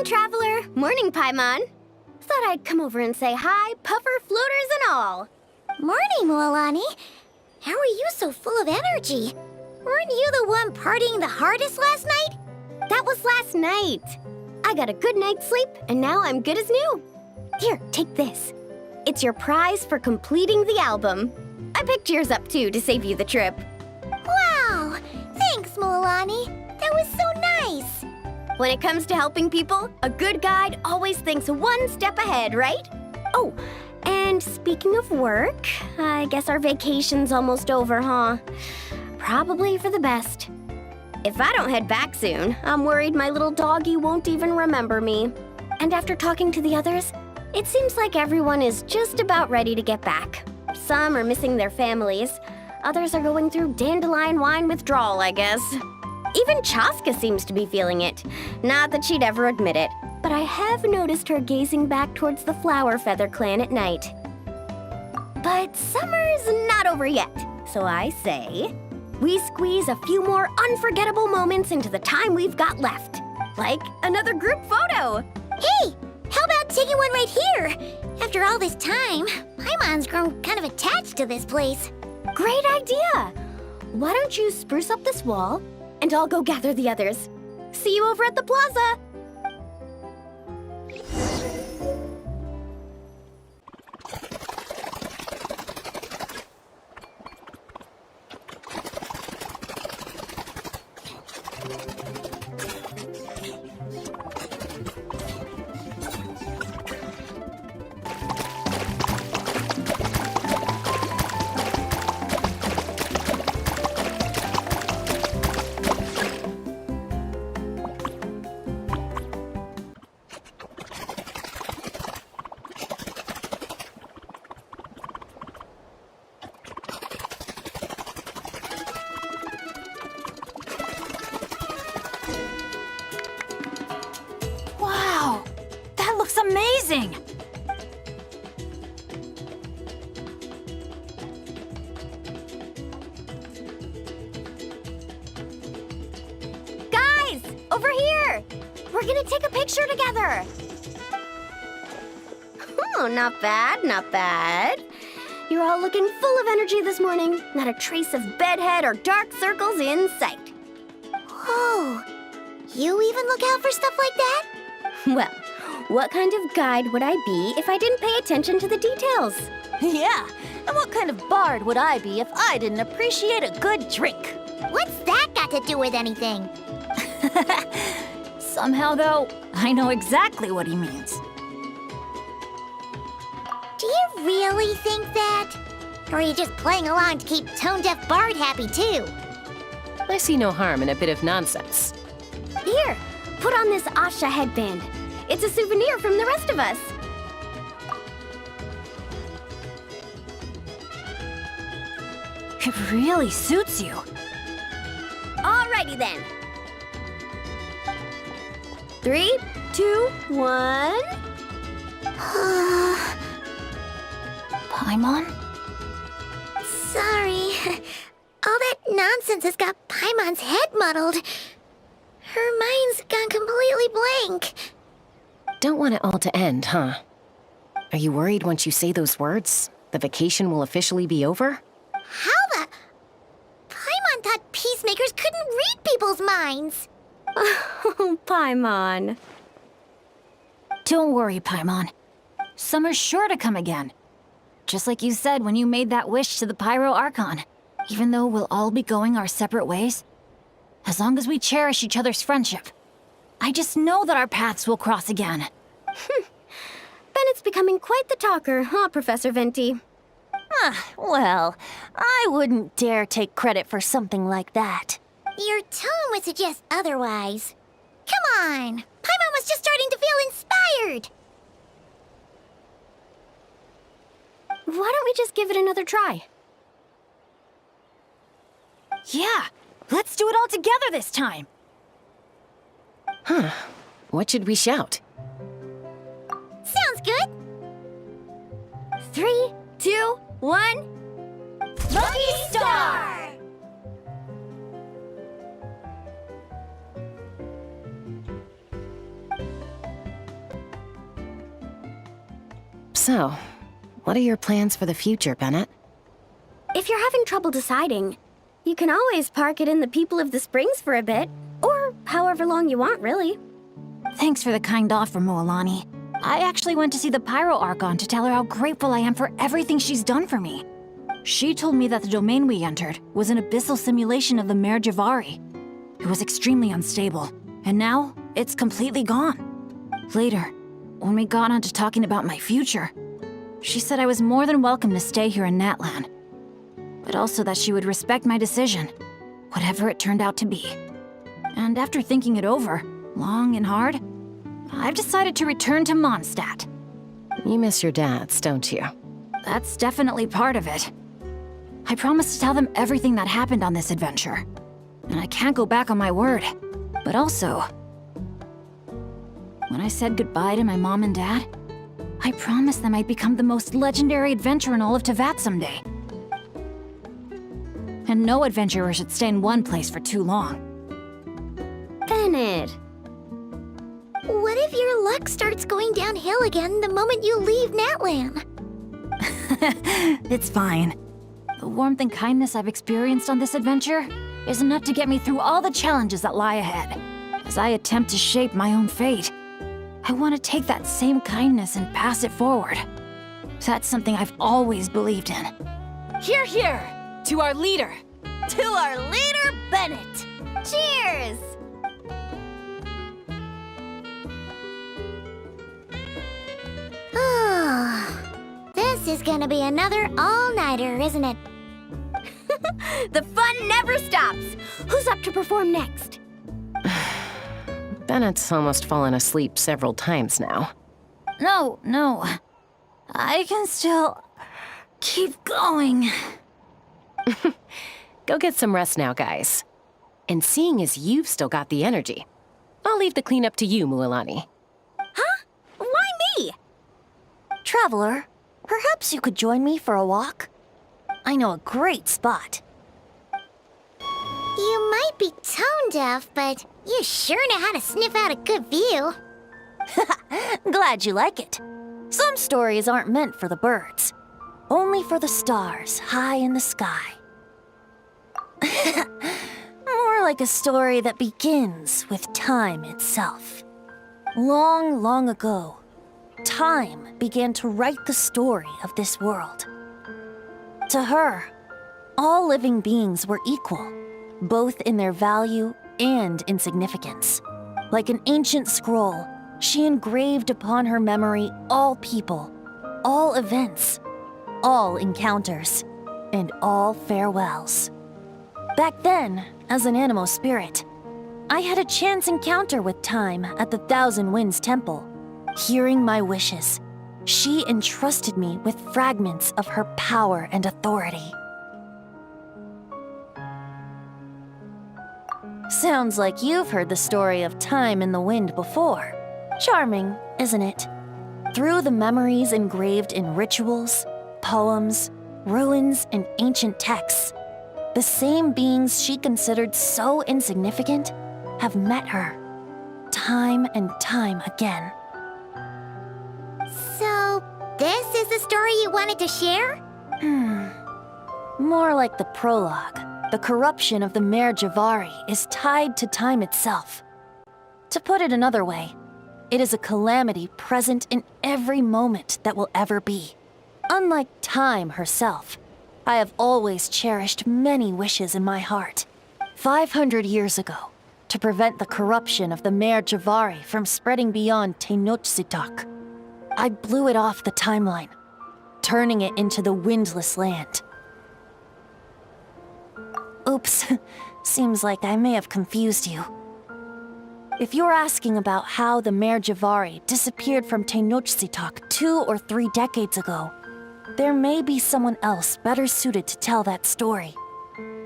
Traveler. Morning, Paimon. Thought I'd come over and say hi, puffer, floaters, and all. Morning, Mualani. How are you so full of energy? Weren't you the one partying the hardest last night? That was last night. I got a good night's sleep, and now I'm good as new. Here, take this. It's your prize for completing the album. I picked yours up, too, to save you the trip. Wow! Thanks, Mualani. That was so nice. When it comes to helping people, a good guide always thinks one step ahead, right? Oh, and speaking of work, I guess our vacation's almost over, huh? Probably for the best. If I don't head back soon, I'm worried my little doggy won't even remember me. And after talking to the others, it seems like everyone is just about ready to get back. Some are missing their families. Others are going through dandelion wine withdrawal, I guess. Even Chaska seems to be feeling it. Not that she'd ever admit it, but I have noticed her gazing back towards the Flower Feather clan at night. But summer's not over yet, so I say, we squeeze a few more unforgettable moments into the time we've got left. Like another group photo. Hey, how about taking one right here? After all this time, Paimon's grown kind of attached to this place. Great idea! Why don't you spruce up this wall, and I'll go gather the others. See you over at the plaza! Amazing! Guys, over here! We're gonna take a picture together! Oh, not bad, not bad. You're all looking full of energy this morning. Not a trace of bedhead or dark circles in sight. Whoa! You even look out for stuff like that? Well, what kind of guide would I be if I didn't pay attention to the details? Yeah, and what kind of bard would I be if I didn't appreciate a good drink? What's that got to do with anything? Somehow, though, I know exactly what he means. Do you really think that? Or are you just playing along to keep tone-deaf Bard happy, too? I see no harm in a bit of nonsense. Here, put on this Asha headband. It's a souvenir from the rest of us. It really suits you. Alrighty then. 3, 2, 1. Paimon? Sorry. All that nonsense has got Paimon's head muddled. Her mind's gone completely blank. Don't want it all to end, huh? Are you worried once you say those words, the vacation will officially be over? How the... Paimon thought peacemakers couldn't read people's minds. Oh, Paimon. Don't worry, Paimon. Summer's sure to come again. Just like you said when you made that wish to the Pyro Archon. Even though we'll all be going our separate ways, as long as we cherish each other's friendship, I just know that our paths will cross again. Bennett's becoming quite the talker, huh, Professor Venti? Well, I wouldn't dare take credit for something like that. Your tone would suggest otherwise. Come on! Paimon was just starting to feel inspired! Why don't we just give it another try? Yeah, let's do it all together this time. Huh. What should we shout? Sounds good! 3, 2, 1. Lucky Star! So, what are your plans for the future, Bennett? If you're having trouble deciding, you can always park it in the People of the Springs for a bit, or however long you want, really. Thanks for the kind offer, Moalani. I actually went to see the Pyro Archon to tell her how grateful I am for everything she's done for me. She told me that the domain we entered was an abyssal simulation of the Mare Javari. It was extremely unstable, and now it's completely gone. Later, when we got onto talking about my future, she said I was more than welcome to stay here in Natlan, but also that she would respect my decision, whatever it turned out to be. And after thinking it over, long and hard, I've decided to return to Mondstadt. You miss your dads, don't you? That's definitely part of it. I promised to tell them everything that happened on this adventure, and I can't go back on my word. But also, when I said goodbye to my mom and dad, I promised them I'd become the most legendary adventurer in all of Tevat someday. And no adventurer should stay in one place for too long. Bennett. What if your luck starts going downhill again the moment you leave Natlan? It's fine. The warmth and kindness I've experienced on this adventure is enough to get me through all the challenges that lie ahead. As I attempt to shape my own fate, I want to take that same kindness and pass it forward. That's something I've always believed in. Hear, hear! To our leader! To our leader, Bennett! Cheers! This is gonna be another all-nighter, isn't it? The fun never stops! Who's up to perform next? Bennett's almost fallen asleep several times now. No. I can still keep going. Go get some rest now, guys. And seeing as you've still got the energy, I'll leave the cleanup to you, Mualani. Huh? Why me? Traveler, perhaps you could join me for a walk? I know a great spot. You might be tone deaf, but you sure know how to sniff out a good view. Glad you like it. Some stories aren't meant for the birds, only for the stars high in the sky. More like a story that begins with time itself. Long, long ago, time began to write the story of this world. To her, all living beings were equal, both in their value and in significance. Like an ancient scroll, she engraved upon her memory all people, all events, all encounters, and all farewells. Back then, as an animal spirit, I had a chance encounter with time at the Thousand Winds Temple. Hearing my wishes, she entrusted me with fragments of her power and authority. Sounds like you've heard the story of time in the wind before. Charming, isn't it? Through the memories engraved in rituals, poems, ruins, and ancient texts, the same beings she considered so insignificant have met her, time and time again. So, this is the story you wanted to share? More like the prologue. The corruption of the Mare Javari is tied to time itself. To put it another way, it is a calamity present in every moment that will ever be. Unlike time herself, I have always cherished many wishes in my heart. 500 years ago, to prevent the corruption of the Mare Javari from spreading beyond Tenochtitlan, I blew it off the timeline, turning it into the Windless Land. Oops, seems like I may have confused you. If you're asking about how the Mare Javari disappeared from Tenochtitlan 2 or 3 decades ago, there may be someone else better suited to tell that story.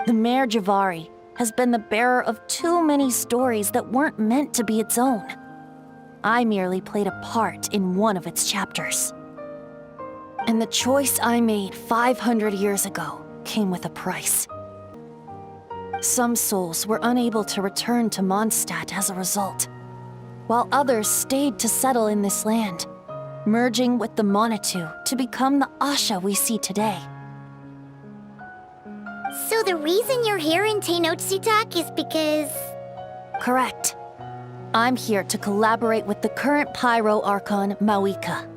The Mare Javari has been the bearer of too many stories that weren't meant to be its own. I merely played a part in one of its chapters. And the choice I made 500 years ago came with a price. Some souls were unable to return to Mondstadt as a result, while others stayed to settle in this land, merging with the Monitu to become the Asha we see today. So the reason you're here in Tenochtitlan is because... Correct. I'm here to collaborate with the current Pyro Archon, Mawika.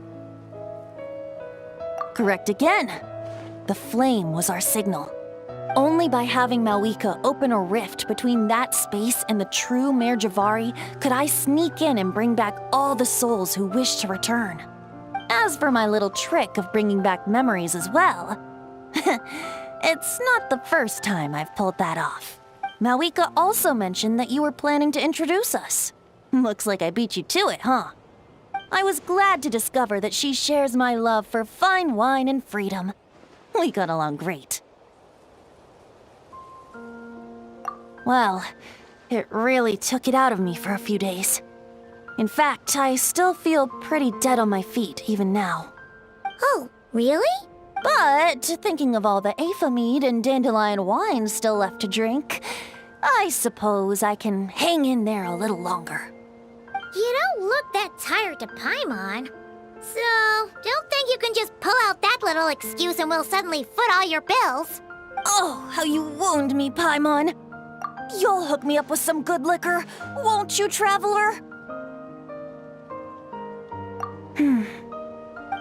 Correct again. The flame was our signal. Only by having Mawika open a rift between that space and the true Mare Javari could I sneak in and bring back all the souls who wish to return. As for my little trick of bringing back memories as well, it's not the first time I've pulled that off. Mawika also mentioned that you were planning to introduce us. Looks like I beat you to it, huh? I was glad to discover that she shares my love for fine wine and freedom. We got along great. Well, it really took it out of me for a few days. In fact, I still feel pretty dead on my feet even now. Oh, really? But thinking of all the Aether mead and dandelion wine still left to drink, I suppose I can hang in there a little longer. You don't look that tired to Paimon. So, don't think you can just pull out that little excuse and we'll suddenly foot all your bills. Oh, how you wound me, Paimon. You'll hook me up with some good liquor, won't you, traveler?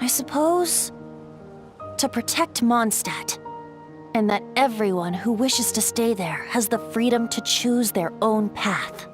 I suppose to protect Mondstadt, and that everyone who wishes to stay there has the freedom to choose their own path.